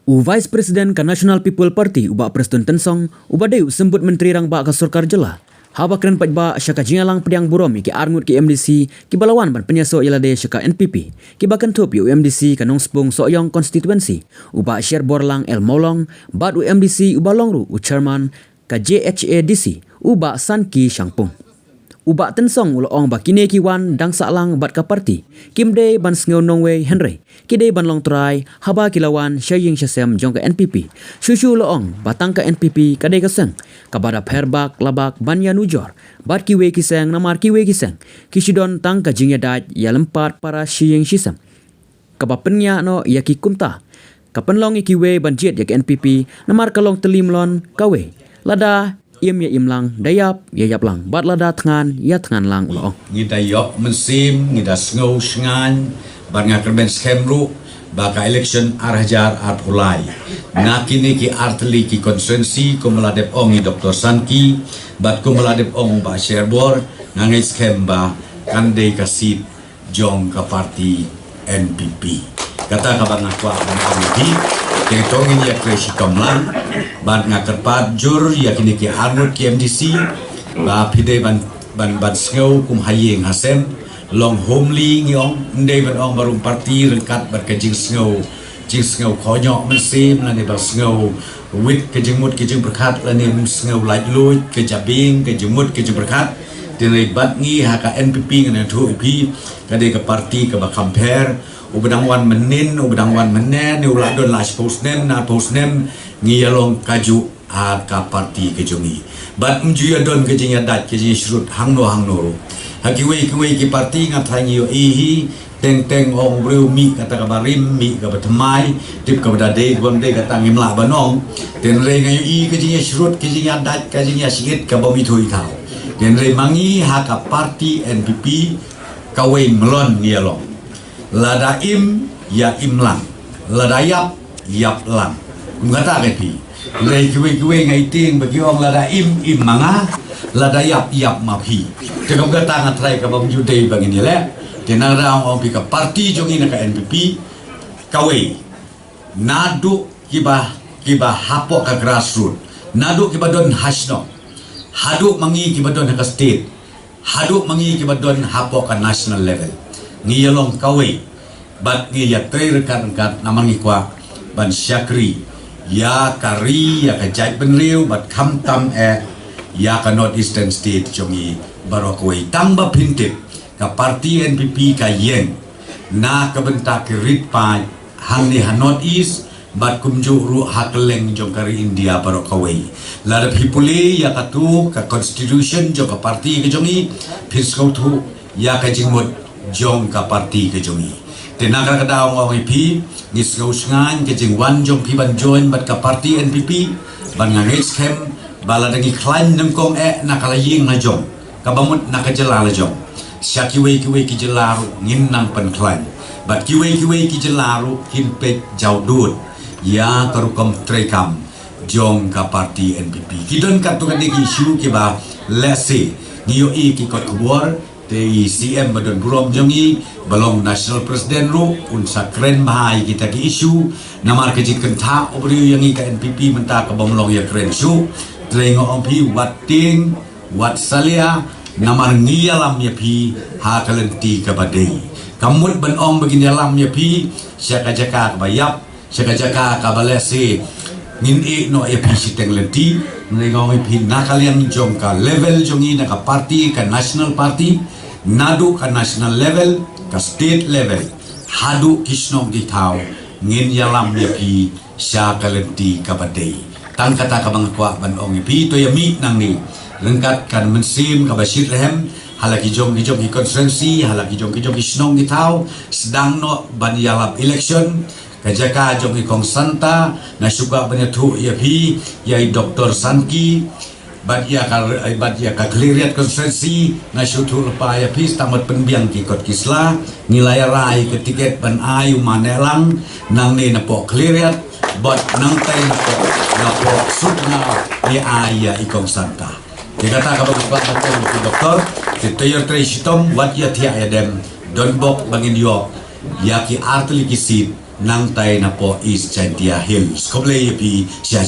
Vice President ka National People Party uba Preston Tensong uba deu sembut menteri rang ba ka Sarkar Jela. Haba keren pajba syaka jingalang pediang burom ki armut ki MDC ki balawan ban penyaso ilade syaka NPP. Ki bakan top UMDC kanong spung soyong constituency uba share borlang El Maulong bat UMDC uba longru chairman ka JHADC uba Sanki Shangpung. Uba Tensong uloong ba kine kiwan dang salang bat ka parti kimde ban sngew nongwe Henry kide ban long try haba kilawan shaying syasem jong ka NPP shushu loong batang ka NPP kade kaseng kabada perbak labak banya nujor bat kiwe kiseng namar kiwe kiseng kishidon tang ka jingya daj ya lempat para shaying syasem kabapenya no yaki kumta kapenlong ikiwe ban jet yak NPP namar kalong telimlon kawe lada im ya imlang dayap ya yaplang bat lada tengan ya tengan lang ulo ngida yop mensim ngida sngau sngan bar nga kerben skemru baka election arhajar arpulai na kini ki artli ki konsensi ko meladep ongi Dr. Sanki bat ko meladep ong ba sherbor ngangai skem ba kandei kasit jong ka parti NPP kata kabar nakwa NPP yang tongin ya kresi kamlang ban ngakerpat jur ya kini ki armut ki MDC ba pide ban sngau kum hayeng hasem long homely ngiong ndei ban ong barum parti rengkat bar ka jing sngau khonyok mesim la ne ba sngau wit ke jing mut ke jing berkat la ne sngau laj lui ke jabing ke jing mut ke jing berkat tenai bat ngi ha ka NPP ngana thu ip ka de ka parti ka ba compare ubedang wan menen ni ulah don las postnem na postnem ngiyalong kaju ka parti kejongi bat mjuya don kejinya dat kejinya shrut hangno ro hakiwe ki parti ngathangi yo ihi teng ong breu mi kata kabarim mi ka batmai tip ka badade bonde kata ngimla banong ten re ngayo i kejinya shrut kejinya dat kejinya sigit ka bomi thui thau ten re mangi ha ka parti NPP kawe melon ngiyalong lada im ya imlang lada yap lang kumgata kepi lei kiwe ngai ting bagi ong lada im manga lada yap mapi tegam gata ngatrai ka bam jude bangin le tenara ong pika parti jongi na ka NPP kawe nadu kiba hapo ka grassroots nadu kiba don hasno hadu mangi kiba don ka state hadu mangi kiba don hapo ka national level ngiyalong kawe bat ngiya rekan namang ikwa ban syakri ya kari ya ka jai benriu bat kham tam ya ka north eastern state jongi barokwe tamba pintip ka parti NPP ka yen na ka bentak rit pa hangni ha north east bat kumju ru hakleng jong kari India barokwe la pipuli ya ka tu ka constitution jong ka parti ka jongi phiskau thu ya ka jingmut jong ka parti ka jongi tenaga kadaong ong IP nisgau sngan ke jingwan jong pi ban join bat ka parti NPP ban ngangai skem bala dangi klaim nengkong nakalaying na jong kabamut nakajela la jong syakiwe ki jelaru ngin nang pan klaim bat kiwe ki jelaru hinpet jaudut ya karukom trekam jong ka parti NPP kidon katukan digi isu ki ba lese niyo ki kot kubor di CM badon burom jongi balong national president ru unsa kren mahai kita ki isu namar kejit kenta obri yang ka NPP menta ka bomlong ya kren su tlengo ompi wating wat salia namar ngialam ya pi ha kalenti ka badai kamut ban ong begini alam ya pi syaka jaka ka bayap syaka jaka ka balesi ngin no ya pi siteng lenti ngong pi nakalian jong ka level jongi na ka parti ka national party nadu ka national level ka state level hadu kisnong di tau ngin yalam ya pi sya kalenti ka badai tang kata ka bang kwa ban ong pi to yami nang ni lengkat kan mensim ka basit lehem halaki jong ki konferensi halaki jong kisnong di tau sedang no ban yalam election kajaka jong kong santa na suka banyak ya pi yai Dr. Sanki bat ya ka kliriat konferensi na syutu lepa ya pi tamat penbiang ki kot kisla nilai rai ke tiket ban ayu manelang nang ni napo kliriat bat nang tay napo sutna ni aya ikong santa dikata ka bagus doktor ditayor tresitom wat ya tia ya dem don bok bangin yo ya ki artli kisit nang tay na po East Chantia Hills. Kobleye pi siya